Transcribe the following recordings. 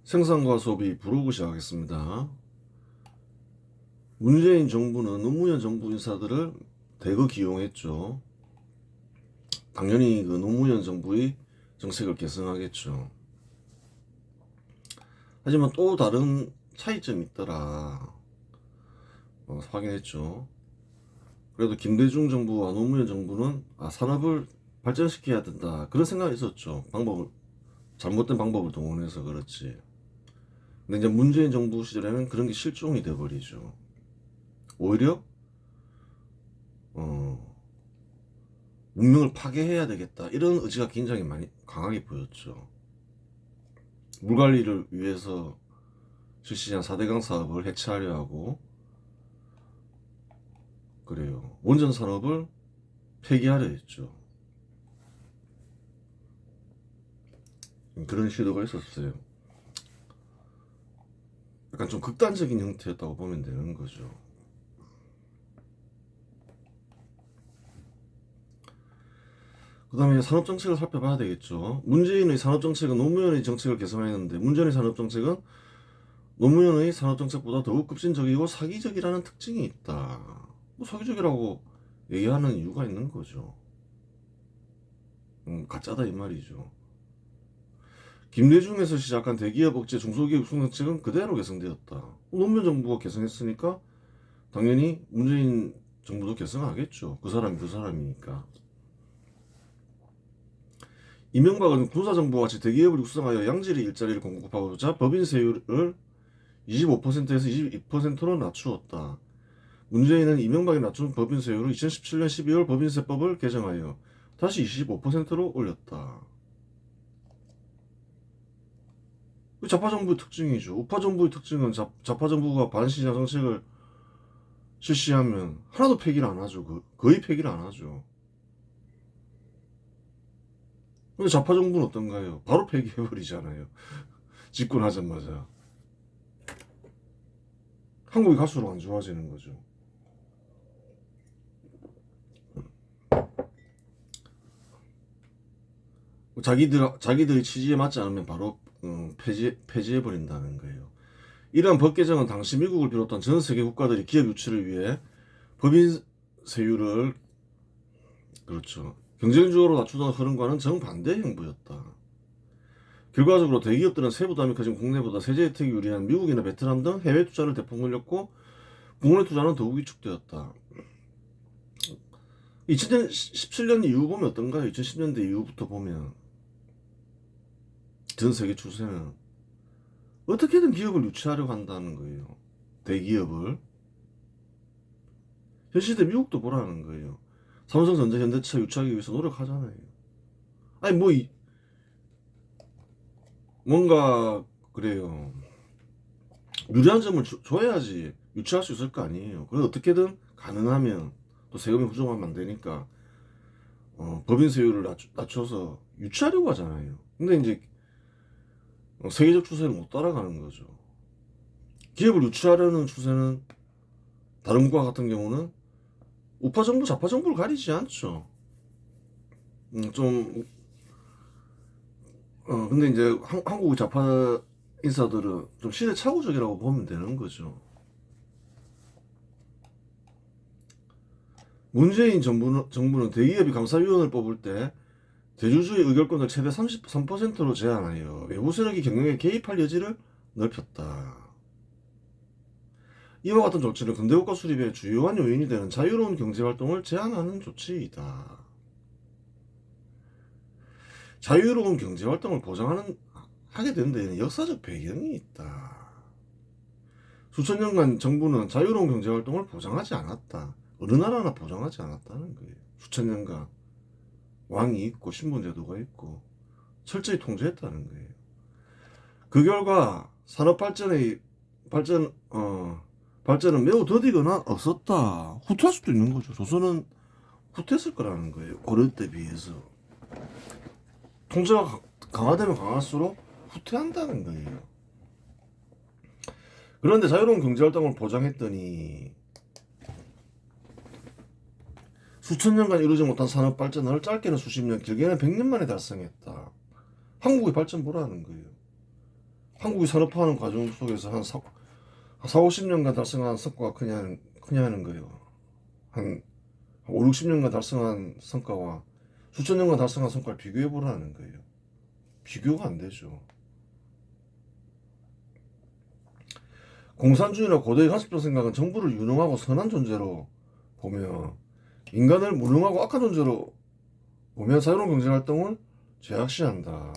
생산과 소비 브로그 시작하겠습니다. 문재인 정부는 노무현 정부 인사들을 대거 기용했죠. 당연히 그 노무현 정부의 정책을 계승하겠죠. 하지만 또 다른 차이점이 있더라. 확인했죠. 그래도 김대중 정부와 노무현 정부는 산업을 발전시켜야 된다. 그런 생각이 있었죠. 잘못된 방법을 동원해서 그렇지. 근데 이제 문재인 정부 시절에는 그런 게 실종이 돼버리죠. 오히려 문명을 파괴해야 되겠다 이런 의지가 굉장히 많이 강하게 보였죠. 물관리를 위해서 실시한 4대강 사업을 해체하려 하고 그래요. 원전 산업을 폐기하려 했죠. 그런 시도가 있었어요. 약간 좀 극단적인 형태였다고 보면 되는 거죠. 그 다음에 산업정책을 살펴봐야 되겠죠. 문재인의 산업정책은 노무현의 정책을 개선했는데 문재인의 산업정책은 노무현의 산업정책보다 더욱 급진적이고 사기적이라는 특징이 있다. 뭐 사기적이라고 얘기하는 이유가 있는 거죠. 가짜다 이 말이죠. 김대중에서 시작한 대기업 억제 중소기업 육성 정책은 그대로 개선되었다. 노무현 정부가 개선했으니까 당연히 문재인 정부도 개선하겠죠. 그 사람이 그 사람이니까. 이명박은 군사정부와 같이 대기업을 육성하여 양질의 일자리를 공급하고자 법인 세율을 25%에서 22%로 낮추었다. 문재인은 이명박이 낮춘 법인 세율을 2017년 12월 법인세법을 개정하여 다시 25%로 올렸다. 좌파정부의 특징이죠. 우파정부의 특징은 좌파정부가 반시장 정책을 실시하면 하나도 폐기를 안 하죠. 거의 폐기를 안 하죠. 근데 좌파정부는 어떤가요? 바로 폐기해버리잖아요. 집권하자마자. 한국이 갈수록 안 좋아지는 거죠. 자기들의 취지에 맞지 않으면 바로 폐지해버린다는 거예요. 이러한 법 개정은 당시 미국을 비롯한 전 세계 국가들이 기업 유치를 위해 법인 세율을 그렇죠. 경쟁적으로 낮추던 흐름과는 정반대의 행보였다. 결과적으로 대기업들은 세부 부담이 커진 국내보다 세제 혜택이 유리한 미국이나 베트남 등 해외 투자를 대폭 늘렸고 국내 투자는 더욱 위축되었다. 2017년 이후 보면 어떤가요? 2010년대 이후부터 보면 전 세계 추세는 어떻게든 기업을 유치하려고 한다는 거예요. 대기업을. 현 시대 미국도 보라는 거예요. 삼성전자, 현대차 유치하기 위해서 노력하잖아요. 아니 뭔가 그래요. 유리한 점을 줘야지 유치할 수 있을 거 아니에요. 그래서 어떻게든 가능하면 또 세금이 부족하면 안 되니까 법인 세율을 낮춰서 유치하려고 하잖아요. 근데 이제 세계적 추세를 못 따라가는 거죠. 기업을 유치하려는 추세는 다른 국가 같은 경우는 우파 정부, 좌파 정부를 가리지 않죠. 근데 이제 한국의 좌파 인사들은 좀 시대착오적이라고 보면 되는 거죠. 문재인 정부는 대기업이 감사위원을 뽑을 때 대주주의 의결권을 최대 33%로 제한하여 외부 세력이 경영에 개입할 여지를 넓혔다. 이와 같은 조치는 근대국가 수립의 주요한 요인이 되는 자유로운 경제활동을 제한하는 조치이다. 자유로운 경제활동을 하게 된 데에는 역사적 배경이 있다. 수천 년간 정부는 자유로운 경제활동을 보장하지 않았다. 어느 나라나 보장하지 않았다는 거예요. 수천 년간 왕이 있고 신분제도가 있고 철저히 통제했다는 거예요. 그 결과 산업 발전은 매우 더디거나 없었다. 후퇴할 수도 있는 거죠. 조선은 후퇴했을 거라는 거예요. 고려 때 비해서. 통제가 강화되면 강할수록 후퇴한다는 거예요. 그런데 자유로운 경제활동을 보장했더니 수천 년간 이루지 못한 산업 발전을 짧게는 수십 년, 길게는 100년 만에 달성했다. 한국의 발전 보라는 거예요. 한국이 산업화하는 과정 속에서 한 4, 50년간 달성한 성과가 크냐는 거예요. 한 5, 60년간 달성한 성과와 수천 년간 달성한 성과를 비교해 보라는 거예요. 비교가 안 되죠. 공산주의나 고대의 간섭적 생각은 정부를 유능하고 선한 존재로 보며 인간을 무능하고 악한 존재로 보며 자유로운 경제활동을 제약시한다.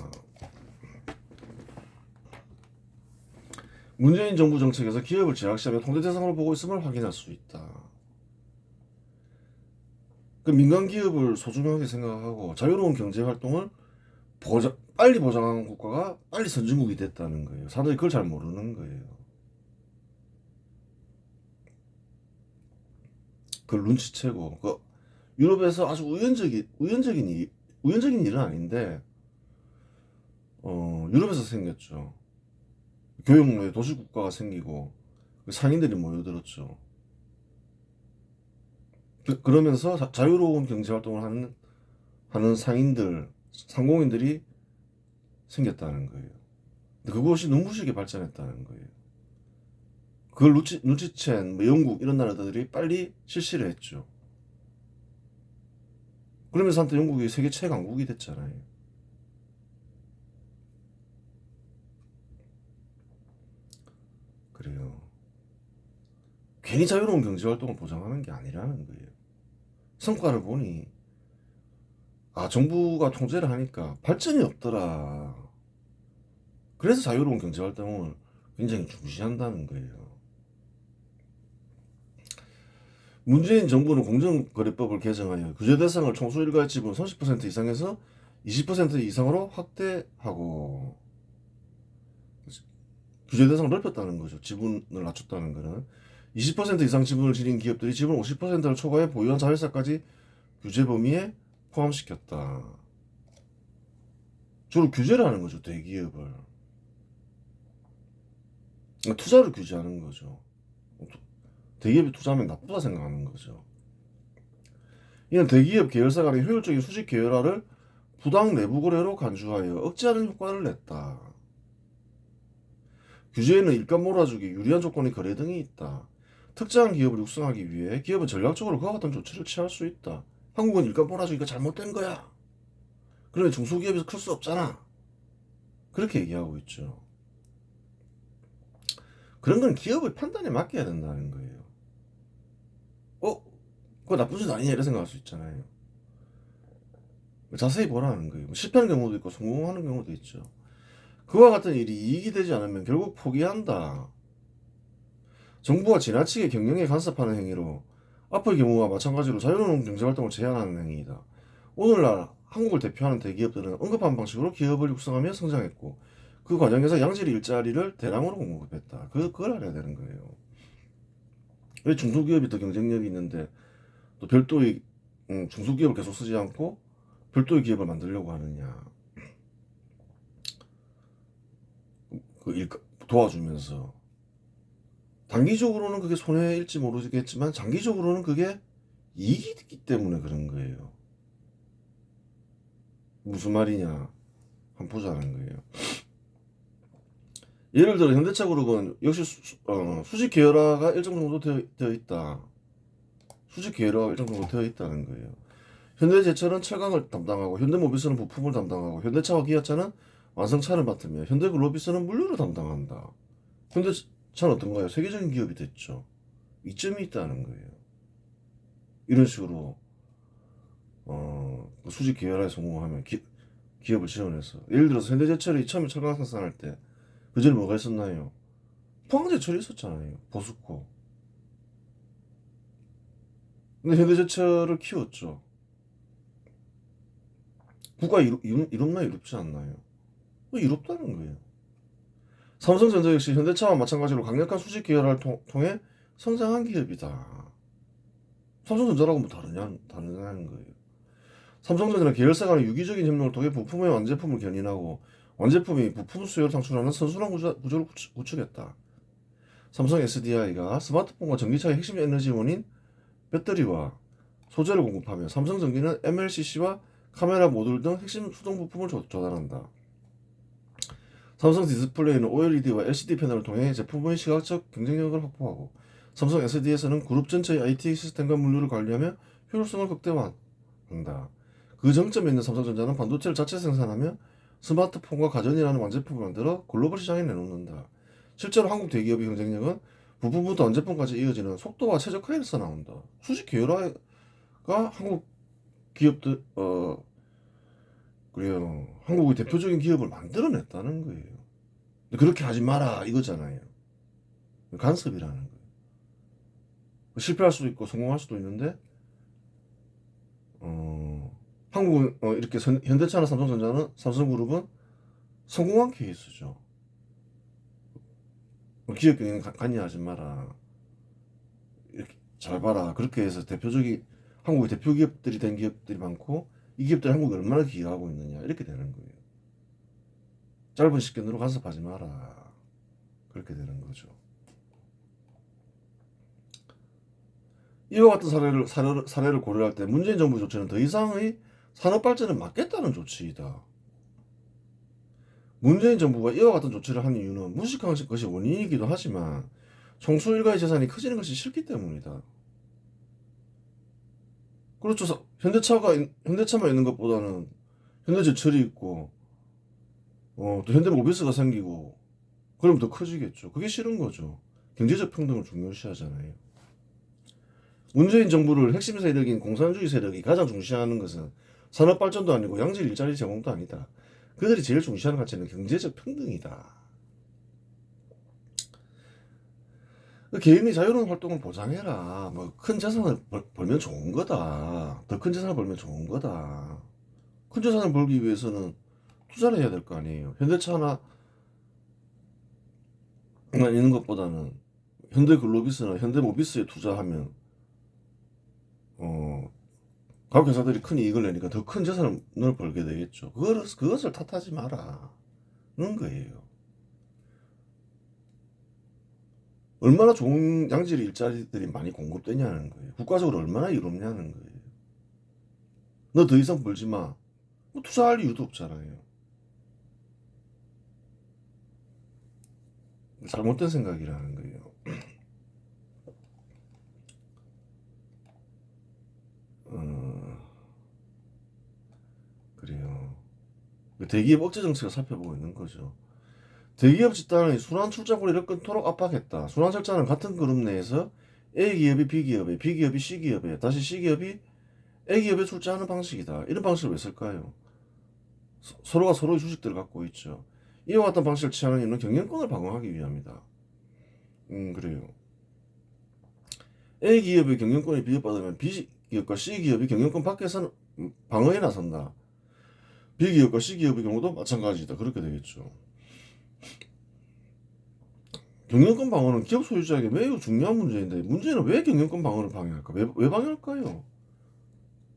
문재인 정부 정책에서 기업을 제약시하며 통제 대상으로 보고 있음을 확인할 수 있다. 그 민간 기업을 소중하게 생각하고 자유로운 경제활동을 빨리 보장하는 국가가 빨리 선진국이 됐다는 거예요. 사람들이 그걸 잘 모르는 거예요. 그걸 눈치채고 유럽에서 아주 우연적인 일은 아닌데 유럽에서 생겼죠. 교역로에 도시국가가 생기고 상인들이 모여들었죠. 그러면서 자유로운 경제활동을 하는 상공인들이 생겼다는 거예요. 그것이 눈부시게 발전했다는 거예요. 그걸 눈치챈 영국 이런 나라들이 빨리 실시를 했죠. 그러면서 한때 영국이 세계 최강국이 됐잖아요. 그래요. 괜히 자유로운 경제활동을 보장하는 게 아니라는 거예요. 성과를 보니 정부가 통제를 하니까 발전이 없더라. 그래서 자유로운 경제활동을 굉장히 중시한다는 거예요. 문재인 정부는 공정거래법을 개정하여 규제 대상을 총수 일가의 지분 30% 이상에서 20% 이상으로 확대하고 규제 대상을 넓혔다는 거죠. 지분을 낮췄다는 거는 20% 이상 지분을 지닌 기업들이 지분 50%를 초과해 보유한 자회사까지 규제 범위에 포함시켰다. 주로 규제를 하는 거죠. 대기업을. 투자를 규제하는 거죠. 대기업이 투자하면 나쁘다 생각하는 거죠. 이는 대기업 계열사 간의 효율적인 수직 계열화를 부당 내부 거래로 간주하여 억제하는 효과를 냈다. 규제에는 일감 몰아주기, 유리한 조건의 거래 등이 있다. 특정한 기업을 육성하기 위해 기업은 전략적으로 그와 같은 조치를 취할 수 있다. 한국은 일감 몰아주기가 잘못된 거야. 그러면 중소기업에서 클 수 없잖아. 그렇게 얘기하고 있죠. 그런 건 기업의 판단에 맡겨야 된다는 거예요. 그거 나쁜 짓 아니냐 이런 생각할 수 있잖아요. 자세히 보라는 거예요. 실패하는 경우도 있고 성공하는 경우도 있죠. 그와 같은 일이 이익이 되지 않으면 결국 포기한다. 정부가 지나치게 경영에 간섭하는 행위로 앞의 경우와 마찬가지로 자유로운 경제활동을 제한하는 행위이다. 오늘날 한국을 대표하는 대기업들은 언급한 방식으로 기업을 육성하며 성장했고 그 과정에서 양질 일자리를 대량으로 공급했다. 그걸 알아야 되는 거예요. 왜 중소기업이 더 경쟁력이 있는데 또 별도의 중소기업을 계속 쓰지 않고 별도의 기업을 만들려고 하느냐. 도와주면서 단기적으로는 그게 손해일지 모르겠지만 장기적으로는 그게 이익이기 때문에 그런 거예요. 무슨 말이냐 한번 보자는 거예요. 예를 들어 현대차 그룹은 역시 수직 계열화가 일정 정도 되어 있다. 수직 계열화가 일정 정도 되어 있다는 거예요. 현대제철은 철강을 담당하고 현대모비스는 부품을 담당하고 현대차와 기아차는 완성차를 맡으며 현대글로비스는 물류를 담당한다. 현대차는 어떤가요? 세계적인 기업이 됐죠. 이점이 있다는 거예요. 이런 식으로 수직 계열화에 성공하면 기업을 지원해서 예를 들어서 현대제철이 처음에 철강 생산할 때 그전에 뭐가 있었나요? 포항제철이 있었잖아요. 보스코. 근데 현대제철을 키웠죠. 국가 이롭나 이롭지 않나요? 이롭다는 거예요. 삼성전자 역시 현대차와 마찬가지로 강력한 수직 계열화를 통해 성장한 기업이다. 삼성전자라고 뭐 다르냐는 거예요. 삼성전자는 계열사 간의 유기적인 협력을 통해 부품의 완제품을 견인하고 완제품이 부품 수요를 창출하는 선순환 구조를 구축했다. 삼성 SDI가 스마트폰과 전기차의 핵심 에너지원인 배터리와 소재를 공급하며 삼성전기는 MLCC와 카메라 모듈 등 핵심 수동 부품을 조달한다. 삼성 디스플레이는 OLED와 LCD 패널을 통해 제품의 시각적 경쟁력을 확보하고 삼성 SDS는 그룹 전체의 IT 시스템과 물류를 관리하며 효율성을 극대화한다. 그 정점에 있는 삼성전자는 반도체를 자체 생산하며 스마트폰과 가전이라는 완제품을 만들어 글로벌 시장에 내놓는다. 실제로 한국 대기업의 경쟁력은 부품부터 완제품까지 이어지는 속도와 최적화에서 나온다. 수직 계열화가 한국 기업들 그래요. 한국의 대표적인 기업을 만들어냈다는 거예요. 근데 그렇게 하지 마라 이거잖아요. 간섭이라는 거예요. 실패할 수도 있고 성공할 수도 있는데 한국은 이렇게 현대차나 삼성전자는 삼성그룹은 성공한 케이스죠. 기업 경영 관여하지 마라. 이렇게 잘 봐라. 그렇게 해서 대표적인 한국의 대표 기업들이 된 기업들이 많고 이 기업들이 한국에 얼마나 기여하고 있느냐 이렇게 되는 거예요. 짧은 시간으로 간섭하지 마라. 그렇게 되는 거죠. 이와 같은 사례를 고려할 때 문재인 정부 조치는 더 이상의 산업 발전을 막겠다는 조치이다. 문재인 정부가 이와 같은 조치를 한 이유는 무식한 것이 원인이기도 하지만 총수 일가의 재산이 커지는 것이 싫기 때문이다. 그렇죠. 현대차만 있는 것보다는 현대제철이 있고 또 현대모비스가 생기고 그럼 더 커지겠죠. 그게 싫은 거죠. 경제적 평등을 중요시하잖아요. 문재인 정부를 핵심 세력인 공산주의 세력이 가장 중시하는 것은 산업 발전도 아니고 양질 일자리 제공도 아니다. 그들이 제일 중시하는 가치는 경제적 평등이다. 개인의 자유로운 활동을 보장해라. 뭐 큰 재산을 벌면 좋은 거다. 더 큰 재산을 벌면 좋은 거다. 큰 재산을 벌기 위해서는 투자를 해야 될 거 아니에요. 현대차나 있는 것보다는 현대글로비스나 현대모비스에 투자하면 각 회사들이 큰 이익을 내니까 더 큰 재산을 벌게 되겠죠. 그것을 탓하지 마라. 그런 거예요. 얼마나 좋은 양질 일자리들이 많이 공급되냐는 거예요. 국가적으로 얼마나 이롭냐는 거예요. 너 더 이상 벌지 마. 뭐 투자할 이유도 없잖아요. 잘못된 생각이라는 거예요. 그래요. 대기업 억제 정책을 살펴보고 있는 거죠. 대기업 집단의 순환 출자고리를 끊도록 압박했다. 순환 철자는 같은 그룹 내에서 A기업이 B기업에, B기업이 C기업에, 다시 C기업이 A기업에 출자하는 방식이다. 이런 방식을 왜 쓸까요? 서로가 서로의 주식들을 갖고 있죠. 이와 같은 방식을 취하는 이유는 경영권을 방어하기 위함이다. 그래요. A기업의 경영권이 비협받으면 B기업과 C기업이 경영권 밖에서는 방어에 나선다. B기업과 C기업의 경우도 마찬가지다. 그렇게 되겠죠. 경영권 방어는 기업 소유자에게 매우 중요한 문제인데 문제는 왜 경영권 방어를 방해할까? 왜 방해할까요?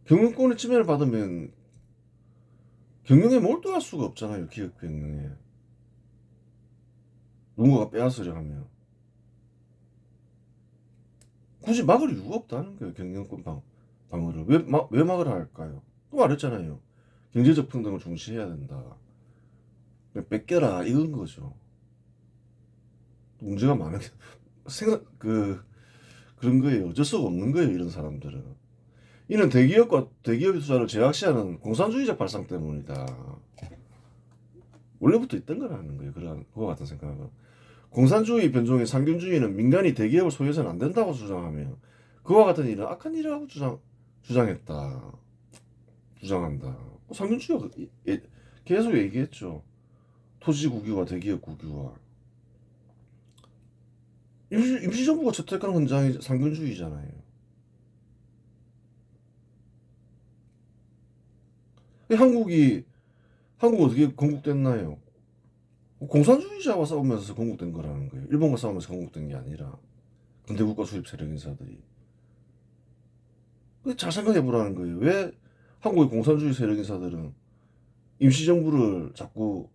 경영권의 침해를 받으면 경영에 몰두할 수가 없잖아요. 기업 경영에. 누군가가 빼앗으려 하면. 굳이 막을 이유가 없다는 거예요. 경영권 방어를. 왜 막으라 할까요? 또 말했잖아요. 경제적 평등을 중시해야 된다. 뺏겨라 이건 거죠. 문제가 많은 그런 거예요. 어쩔 수가 없는 거예요. 이런 사람들은. 이는 대기업의 투자를 제약시하는 공산주의적 발상 때문이다. 원래부터 있던 거라는 거예요. 그와 같은 생각은. 공산주의 변종의 상균주의는 민간이 대기업을 소유해서는 안 된다고 주장하며 그와 같은 일은 악한 일이라고 주장한다. 상균주의가 계속 얘기했죠. 토지 국유화, 대기업 국유화. 임시정부가 채택한 헌장이 상균주의잖아요. 한국 어떻게 건국됐나요? 공산주의자와 싸우면서 건국된 거라는 거예요. 일본과 싸우면서 건국된 게 아니라 근대국가 수립 세력 인사들이. 잘 생각해보라는 거예요. 왜 한국의 공산주의 세력 인사들은 임시정부를 자꾸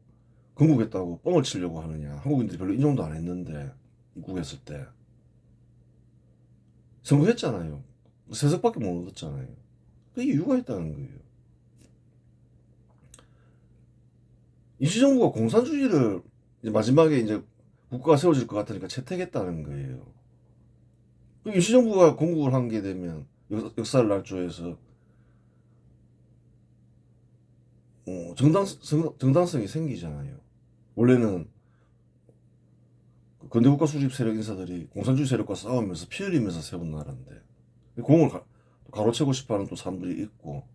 건국했다고 뻥을 치려고 하느냐. 한국인들이 별로 인정도 안 했는데 입국했을 때 선거했잖아요. 세석밖에 못 얻었잖아요. 그 이유가 있다는 거예요. 임시정부가 공산주의를 이제 마지막에 이제 국가가 세워질 것 같으니까 채택했다는 거예요. 임시정부가 건국을 한 게 되면 역사를 날조해서 정당성이 생기잖아요. 원래는 근대국가 수립 세력 인사들이 공산주의 세력과 싸우면서 피 흘리면서 세운 나라인데 공을 가로채고 싶어하는 또 사람들이 있고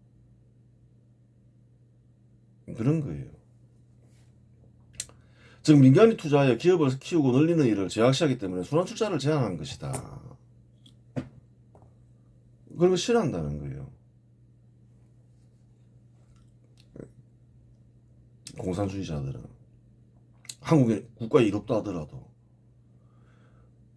그런 거예요. 즉 민간이 투자하여 기업을 키우고 늘리는 일을 제약시하기 때문에 순환출자를 제한한 것이다. 그런 거 싫어한다는 거예요. 공산주의자들은 한국의 국가에 이롭다 하더라도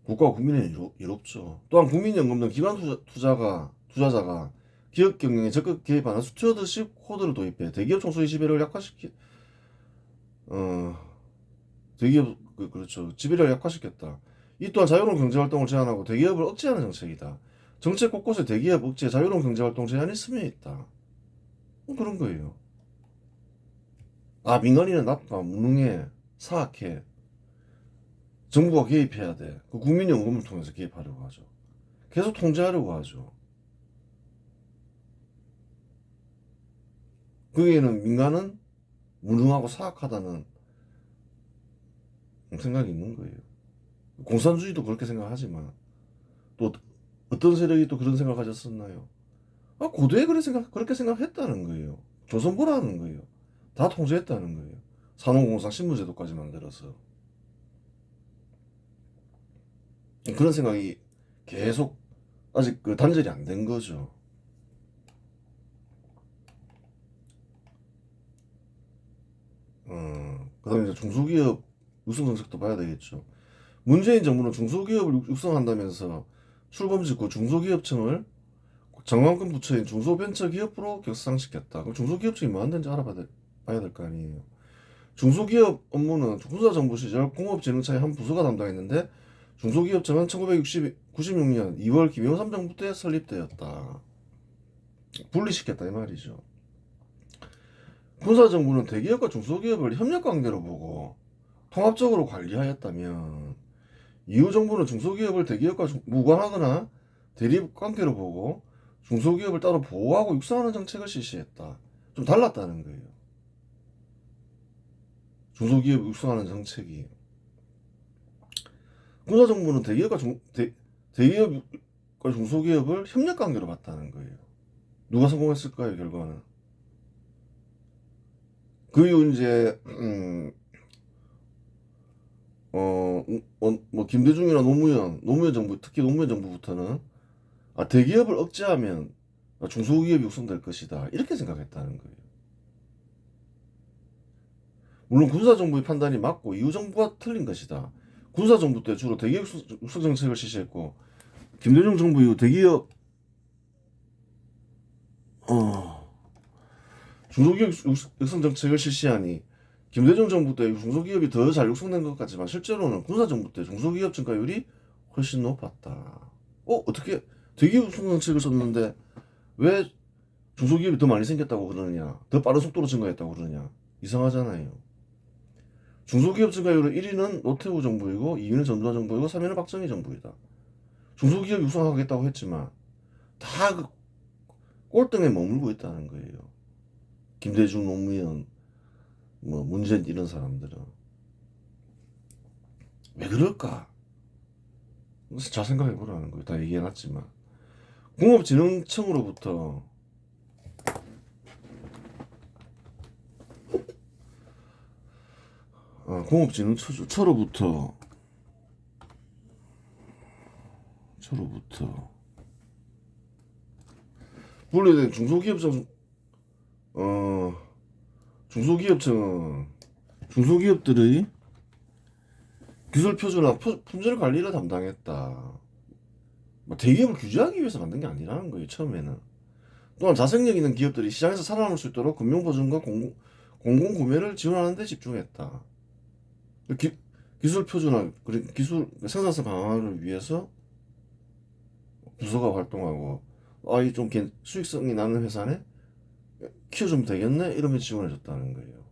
국가와 국민에 이롭죠. 또한 국민연금 등 기관 투자자가 기업 경영에 적극 개입하는 스튜어드십 코드를 도입해 대기업 총수의 지배를 대기업 그렇죠. 지배를 약화시켰다. 이 또한 자유로운 경제활동을 제한하고 대기업을 억제하는 정책이다. 정책 곳곳에 대기업 억제, 자유로운 경제활동 제한이 스며 있다. 그런 거예요. 아, 민간인은 나빠, 무능해, 사악해. 정부가 개입해야 돼. 그 국민연금을 통해서 개입하려고 하죠. 계속 통제하려고 하죠. 거기에는 민간은 무능하고 사악하다는 생각이 있는 거예요. 공산주의도 그렇게 생각하지만 또 어떤 세력이 또 그런 생각을 가졌었나요? 아, 고대에 그렇게 생각했다는 거예요. 조선보라는 거예요. 다 통제했다는 거예요. 산업공상 신분제도까지 만들어서. 그런 생각이 계속 아직 그 단절이 안 된 거죠. 그 다음에 이제 중소기업 육성 정책도 봐야 되겠죠. 문재인 정부는 중소기업을 육성한다면서 출범 직후 중소기업청을 장관급 부처인 중소벤처기업부로 격상시켰다. 그럼 중소기업청이 뭐 하는지 봐야 될 거 아니에요. 중소기업 업무는 군사정부 시절 공업진흥청의 한 부서가 담당했는데 중소기업청은 1996년 2월 김영삼 정부 때 설립되었다. 분리시켰다 이 말이죠. 군사정부는 대기업과 중소기업을 협력관계로 보고 통합적으로 관리하였다면 이후 정부는 중소기업을 대기업과 무관하거나 대립관계로 보고 중소기업을 따로 보호하고 육성하는 정책을 실시했다. 좀 달랐다는 거예요. 중소기업 육성하는 정책이. 군사정부는 대기업과 중소기업을 협력관계로 봤다는 거예요. 누가 성공했을까요, 결과는? 그 이후 이제 뭐 김대중이나 노무현 정부, 특히 노무현 정부부터는 대기업을 억제하면 중소기업이 육성될 것이다. 이렇게 생각했다는 거예요. 물론 군사정부의 판단이 맞고 이후 정부가 틀린 것이다. 군사정부 때 주로 대기업 육성 정책을 실시했고 김대중 정부 이후 대기업 중소기업 육성 정책을 실시하니 김대중 정부 때 중소기업이 더 잘 육성된 것 같지만 실제로는 군사정부 때 중소기업 증가율이 훨씬 높았다. 어떻게 대기업 육성 정책을 썼는데 왜 중소기업이 더 많이 생겼다고 그러느냐, 더 빠른 속도로 증가했다고 그러느냐, 이상하잖아요. 중소기업 증가율은 1위는 노태우 정부이고 2위는 전두환 정부이고 3위는 박정희 정부이다. 중소기업 육성하겠다고 했지만 다 그 꼴등에 머물고 있다는 거예요. 김대중, 노무현, 뭐 문재인 이런 사람들은 왜 그럴까? 잘 생각해 보라는 거예요. 다 얘기해놨지만 공업진흥청으로부터 공업진흥처로부터 분리된 중소기업청 중소기업청은 중소기업들의 기술 표준화, 품질 관리를 담당했다. 대기업을 규제하기 위해서 만든 게 아니라는 거예요, 처음에는. 또한 자생력 있는 기업들이 시장에서 살아남을 수 있도록 금융보증과 공공구매를 지원하는 데 집중했다. 기술 표준화, 기술 생산성 강화를 위해서 부서가 활동하고, 이 좀 수익성이 나는 회사네? 키워주면 되겠네? 이러면 지원해줬다는 거예요.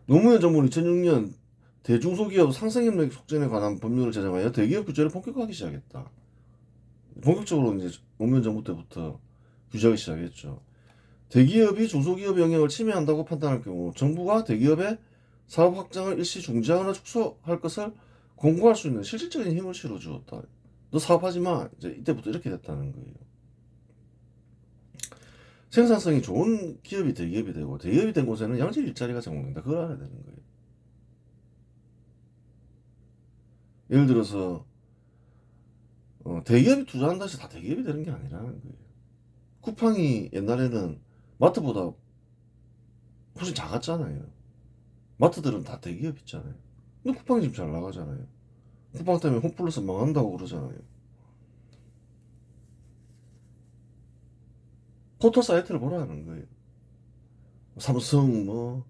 노무현 정부는 2006년 대중소기업 상생협력 촉진에 관한 법률을 제정하여 대기업 규제를 본격화하기 시작했다. 본격적으로 이제 노무현 정부 때부터 규제하기 시작했죠. 대기업이 중소기업 영역을 침해한다고 판단할 경우 정부가 대기업의 사업 확장을 일시 중지하거나 축소할 것을 권고할 수 있는 실질적인 힘을 실어주었다. 너 사업하지 마. 이제 이때부터 이렇게 됐다는 거예요. 생산성이 좋은 기업이 대기업이 되고 대기업이 된 곳에는 양질 일자리가 제공된다. 그걸 알아야 되는 거예요. 예를 들어서 대기업이 투자한다 해서 다 대기업이 되는 게 아니라는 거예요. 쿠팡이 옛날에는 마트보다 훨씬 작았잖아요. 마트들은 다 대기업 있잖아요. 근데 쿠팡이 지금 잘 나가잖아요. 쿠팡 때문에 홈플러스 망한다고 그러잖아요. 포털 사이트를 보라는 거예요. 삼성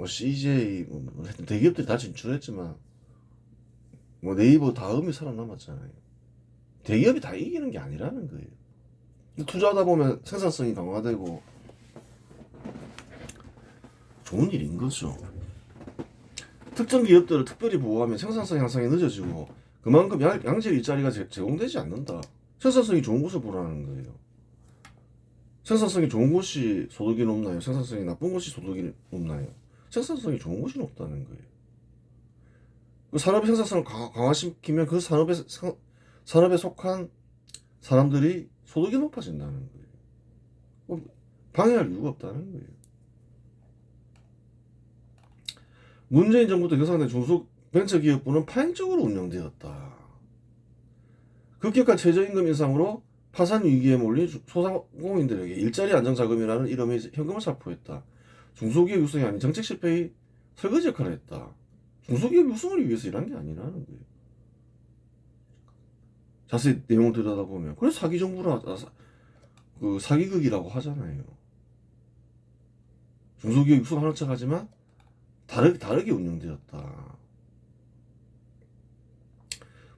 CJ 대기업들이 다 진출했지만 네이버 다음이 살아남았잖아요. 대기업이 다 이기는 게 아니라는 거예요. 투자하다 보면 생산성이 강화되고 좋은 일인 거죠. 특정 기업들을 특별히 보호하면 생산성 향상이 늦어지고 그만큼 양질 일자리가 제공되지 않는다. 생산성이 좋은 곳을 보라는 거예요. 생산성이 좋은 곳이 소득이 높나요? 생산성이 나쁜 곳이 소득이 높나요? 생산성이 좋은 곳이 높다는 거예요. 그 산업의 생산성을 강화시키면 그 산업에 속한 사람들이 소득이 높아진다는 거예요. 방해할 이유가 없다는 거예요. 문재인 정부 때 결성된 중소벤처기업부는 파행적으로 운영되었다. 급격한 최저임금 인상으로 파산 위기에 몰린 소상공인들에게 일자리 안정자금이라는 이름의 현금을 살포했다. 중소기업 육성이 아닌 정책 실패의 설거지 역할을 했다. 중소기업 육성을 위해서 일한 게 아니라는 거예요. 자세히 내용을 들여다보면 그래서 사기정부라 그 사기극이라고 하잖아요. 중소기업 육성하는 척하지만 다르게 운영되었다.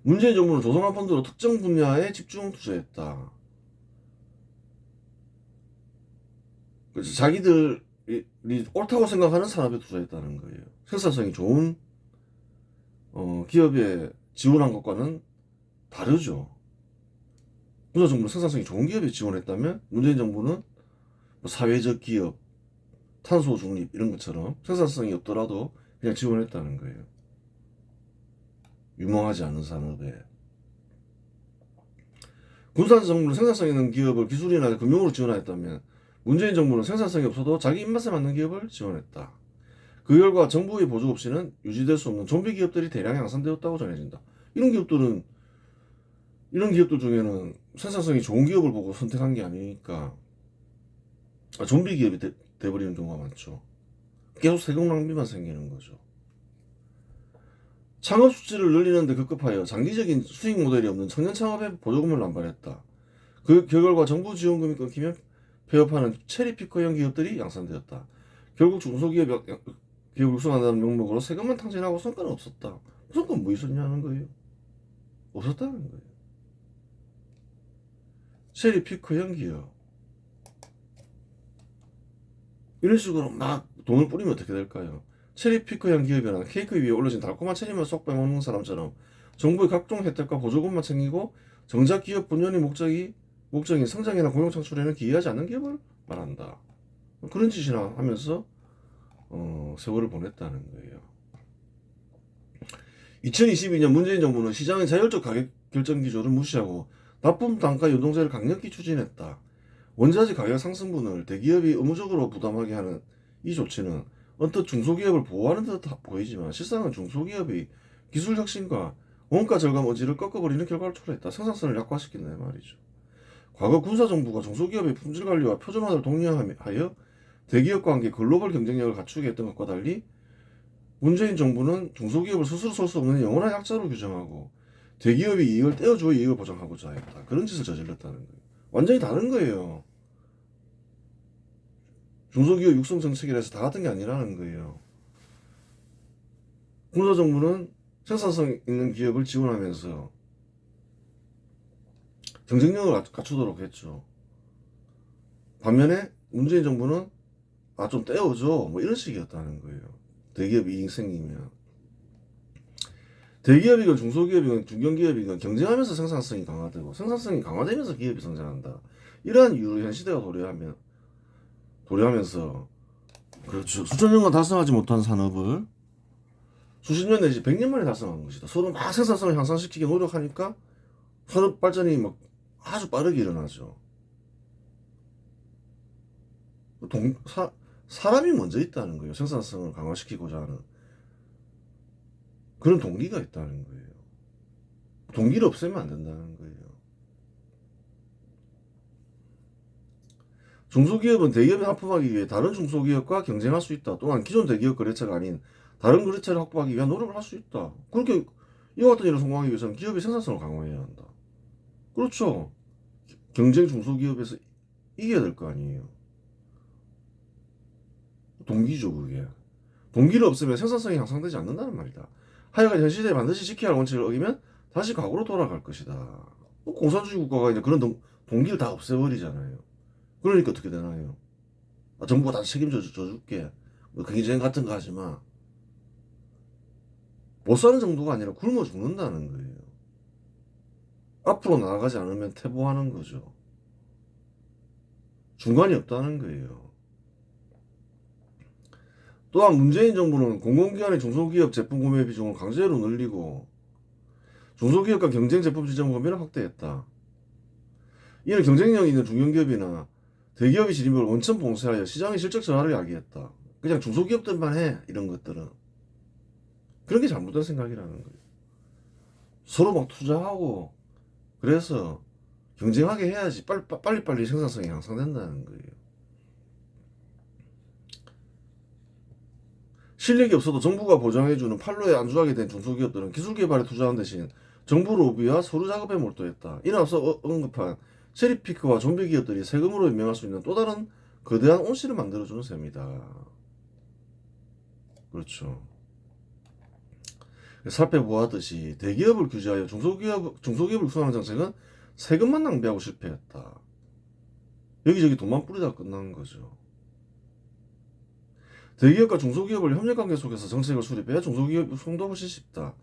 문재인 정부는 조성한 펀드로 특정 분야에 집중 투자했다. 그래서 자기들이 옳다고 생각하는 산업에 투자했다는 거예요. 생산성이 좋은 기업에 지원한 것과는 다르죠. 문재인 정부는 생산성이 좋은 기업에 지원했다면 문재인 정부는 뭐 사회적 기업, 탄소 중립 이런 것처럼 생산성이 없더라도 그냥 지원했다는 거예요. 유망하지 않은 산업에. 군산 정부는 생산성 있는 기업을 기술이나 금융으로 지원하였다면 문재인 정부는 생산성이 없어도 자기 입맛에 맞는 기업을 지원했다. 그 결과 정부의 보조 없이는 유지될 수 없는 좀비 기업들이 대량 양산되었다고 전해진다. 이런 기업들 중에는 생산성이 좋은 기업을 보고 선택한 게 아니니까 좀비 기업이 돼버리는 경우가 많죠. 계속 세금 낭비만 생기는 거죠. 창업 수치를 늘리는 데 급급하여 장기적인 수익 모델이 없는 청년 창업에 보조금을 남발했다. 그 결과 정부 지원금이 끊기면 폐업하는 체리피커형 기업들이 양산되었다. 결국 중소기업 육성한다는 명목으로 세금만 탕진하고 성과는 없었다. 성과는 뭐 있었냐는 거예요. 없었다는 거예요. 체리피커형 기업 이런 식으로 막 돈을 뿌리면 어떻게 될까요? 체리피커형 기업이라는 케이크 위에 올려진 달콤한 체리만 쏙 빼먹는 사람처럼 정부의 각종 혜택과 보조금만 챙기고 정작 기업 본연의 목적인 성장이나 고용 창출에는 기여하지 않는 기업을 말한다. 그런 짓이나 하면서 세월을 보냈다는 거예요. 2022년 문재인 정부는 시장의 자율적 가격 결정 기조를 무시하고 납품 단가 연동제를 강력히 추진했다. 원자재 가격 상승분을 대기업이 의무적으로 부담하게 하는 이 조치는 언뜻 중소기업을 보호하는 듯 보이지만 실상은 중소기업이 기술 혁신과 원가 절감 의지를 꺾어버리는 결과를 초래했다. 생산성을 약화시킨다 말이죠. 과거 군사정부가 중소기업의 품질관리와 표준화를 독려하여 대기업과 함께 글로벌 경쟁력을 갖추게 했던 것과 달리 문재인 정부는 중소기업을 스스로 설 수 없는 영원한 약자로 규정하고 대기업이 이익을 떼어주어 이익을 보장하고자 했다. 그런 짓을 저질렀다는 거예요. 완전히 다른 거예요. 중소기업 육성 정책이라서 다 같은 게 아니라는 거예요. 군사정부는 생산성 있는 기업을 지원하면서 경쟁력을 갖추도록 했죠. 반면에 문재인 정부는 좀 떼어줘. 뭐 이런 식이었다는 거예요. 대기업 이익 생기면. 대기업이건 중소기업이건 중견기업이건 경쟁하면서 생산성이 강화되고 생산성이 강화되면서 기업이 성장한다. 이러한 이유로 현 시대가 도래하면서 그렇죠. 수천 년간 달성하지 못한 산업을 수십 년 내지 100년 만에 달성한 것이다. 서로 막 생산성을 향상시키기 노력하니까 산업 발전이 막 아주 빠르게 일어나죠. 사람이 먼저 있다는 거예요. 생산성을 강화시키고자 하는 그런 동기가 있다는 거예요. 동기를 없애면 안 된다는 거예요. 중소기업은 대기업에 납품하기 위해 다른 중소기업과 경쟁할 수 있다. 또한 기존 대기업 거래처가 아닌 다른 거래처를 확보하기 위한 노력을 할 수 있다. 그렇게 이와 같은 일을 성공하기 위해서는 기업의 생산성을 강화해야 한다. 그렇죠. 경쟁 중소기업에서 이겨야 될 거 아니에요. 동기죠, 그게. 동기를 없으면 생산성이 향상되지 않는다는 말이다. 하여간 현 시대에 반드시 지켜야 할 원칙을 어기면 다시 과거로 돌아갈 것이다. 공산주의 국가가 이제 그런 동기를 다 없애버리잖아요. 그러니까 어떻게 되나요? 정부가 다 책임져 줄게. 뭐 경쟁 같은 거 하지 마. 못 사는 정도가 아니라 굶어 죽는다는 거예요. 앞으로 나아가지 않으면 퇴보하는 거죠. 중간이 없다는 거예요. 또한 문재인 정부는 공공기관의 중소기업 제품 구매 비중을 강제로 늘리고 중소기업과 경쟁 제품 지정 범위를 확대했다. 이는 경쟁력 있는 중견기업이나 대기업의 진입을 원천 봉쇄하여 시장의 실적 저하를 야기했다. 그냥 중소기업들만 해, 이런 것들은. 그런 게 잘못된 생각이라는 거예요. 서로 막 투자하고 그래서 경쟁하게 해야지 빨리빨리 생산성이 향상된다는 거예요. 실력이 없어도 정부가 보장해주는 판로에 안주하게 된 중소기업들은 기술 개발에 투자한 대신 정부 로비와 서류 작업에 몰두했다. 이는 앞서 언급한 체리피크와 좀비 기업들이 세금으로 연명할 수 있는 또 다른 거대한 온실을 만들어주는 셈이다. 그렇죠. 살펴보았듯이 대기업을 규제하여 중소기업을 육성하는 정책은 세금만 낭비하고 실패했다. 여기저기 돈만 뿌리다 끝난 거죠. 대기업과 중소기업을 협력관계 속에서 정책을 수립해야 중소기업 육성도 훨씬 쉽다.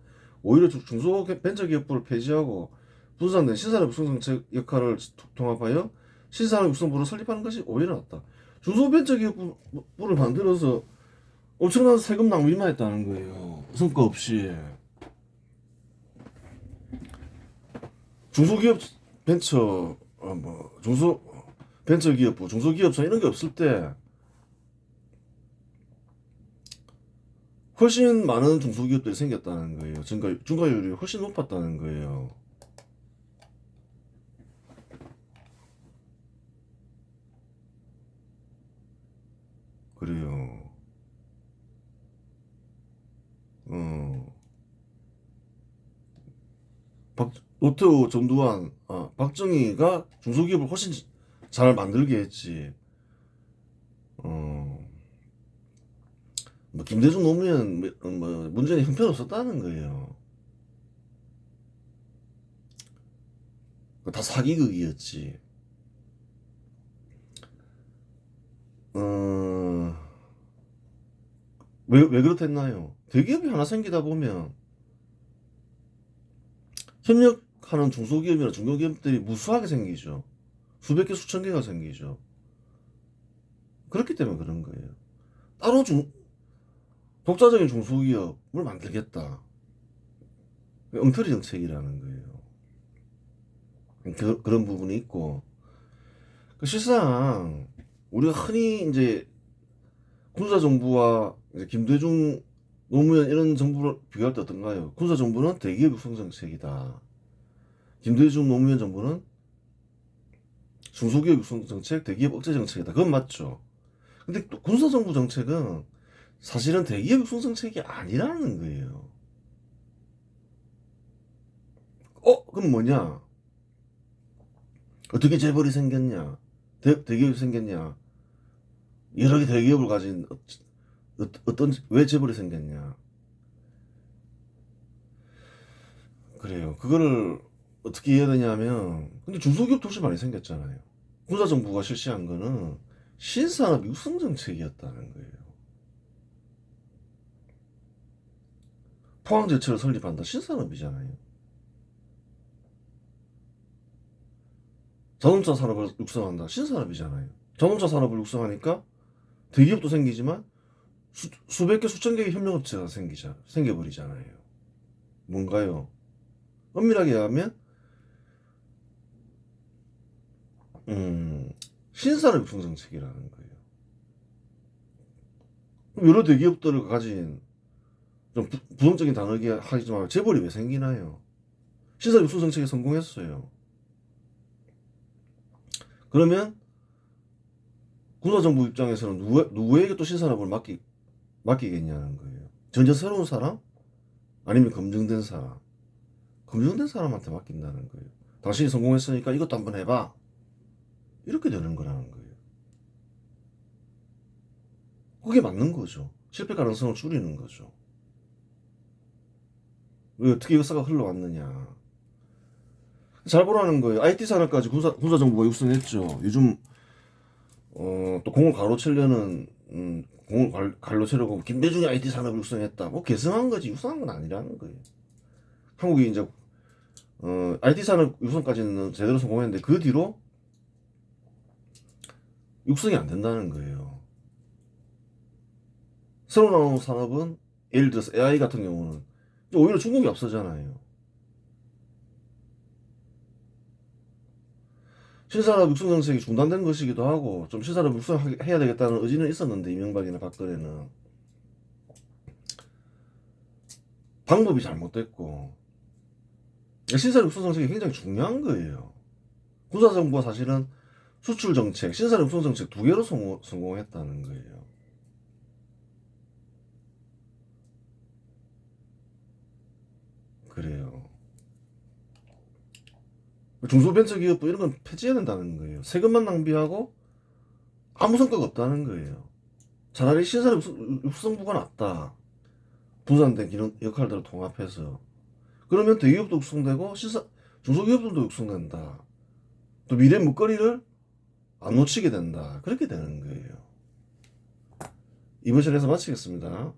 오히려 중소벤처기업부를 폐지하고 분산된 신산업 육성 정책 역할을 통합하여 신산업 육성부를 설립하는 것이 오히려 낫다. 중소벤처기업부를 만들어서 엄청난 세금 낭비만 했다는 거예요. 성과 없이. 중소기업 벤처 벤처기업부, 중소기업청 이런 게 없을 때 훨씬 많은 중소기업들이 생겼다는 거예요. 증가율이 훨씬 높았다는 거예요. 그래요. 노태우, 전두환, 박정희가 중소기업을 훨씬 잘 만들게 했지. 뭐 김대중 노무현 문제는 형편없었다는 거예요. 다 사기극이었지. 왜 그렇댔나요? 대기업이 하나 생기다 보면 협력하는 중소기업이나 중소기업들이 무수하게 생기죠. 수백 개, 수천 개가 생기죠. 그렇기 때문에 그런 거예요. 따로 독자적인 중소기업을 만들겠다. 엉터리 정책이라는 거예요. 그런 부분이 있고. 실상, 우리가 흔히 이제 군사정부와 이제 김대중, 노무현 이런 정부를 비교할 때 어떤가요? 군사정부는 대기업 육성 정책이다. 김대중, 노무현 정부는 중소기업 육성 정책, 대기업 억제 정책이다. 그건 맞죠. 근데 또 군사정부 정책은 사실은 대기업 육성 정책이 아니라는 거예요. 그럼 뭐냐? 어떻게 재벌이 생겼냐? 대기업이 생겼냐? 여러 개 대기업을 가진 왜 재벌이 생겼냐? 그래요. 그거를 어떻게 해야 되냐면, 근데 중소기업도 훨씬 많이 생겼잖아요. 군사정부가 실시한 거는 신산업 육성 정책이었다는 거예요. 포항제철을 설립한다. 신산업이잖아요. 자동차 산업을 육성한다. 신산업이잖아요. 자동차 산업을 육성하니까 대기업도 생기지만 수백 개, 수천 개의 협력업체가 생겨버리잖아요. 뭔가요? 엄밀하게 하면 신산업 육성 정책이라는 거예요. 여러 대기업들을 가진 좀 부정적인 단어이긴 하지만 재벌이 왜 생기나요? 신산업 육성 정책에 성공했어요. 그러면 군사정부 입장에서는 누구에게 또 신산업을 맡기겠냐는 거예요. 전혀 새로운 사람? 아니면 검증된 사람? 검증된 사람한테 맡긴다는 거예요. 당신이 성공했으니까 이것도 한번 해봐. 이렇게 되는 거라는 거예요. 그게 맞는 거죠. 실패 가능성을 줄이는 거죠. 왜 어떻게 역사가 흘러왔느냐. 잘 보라는 거예요. IT 산업까지 군사정부가 육성했죠. 요즘 또 공을 가로채려는 공을 가로채려고 김대중이 IT 산업을 육성했다. 뭐 계승한 거지 육성한 건 아니라는 거예요. 한국이 이제 IT 산업 육성까지는 제대로 성공했는데 그 뒤로 육성이 안 된다는 거예요. 새로 나오는 산업은 예를 들어서 AI 같은 경우는 오히려 중국이 앞서잖아요. 신산업 육성 정책이 중단된 것이기도 하고 좀 신산업 육성해야 되겠다는 의지는 있었는데 이명박이나 박근혜는 방법이 잘못됐고 신산업 육성 정책이 굉장히 중요한 거예요. 군사정부가 사실은 수출 정책, 신산업 육성 정책 두 개로 성공했다는 거예요. 그래요. 중소벤처기업도 이런 건 폐지해야 된다는 거예요. 세금만 낭비하고 아무 성과가 없다는 거예요. 차라리 신산업 육성부가 낫다. 분산된 기능 역할들을 통합해서 그러면 대기업도 육성되고 중소기업들도 육성된다. 또 미래 먹거리를 안 놓치게 된다. 그렇게 되는 거예요. 이번 시간에서 마치겠습니다.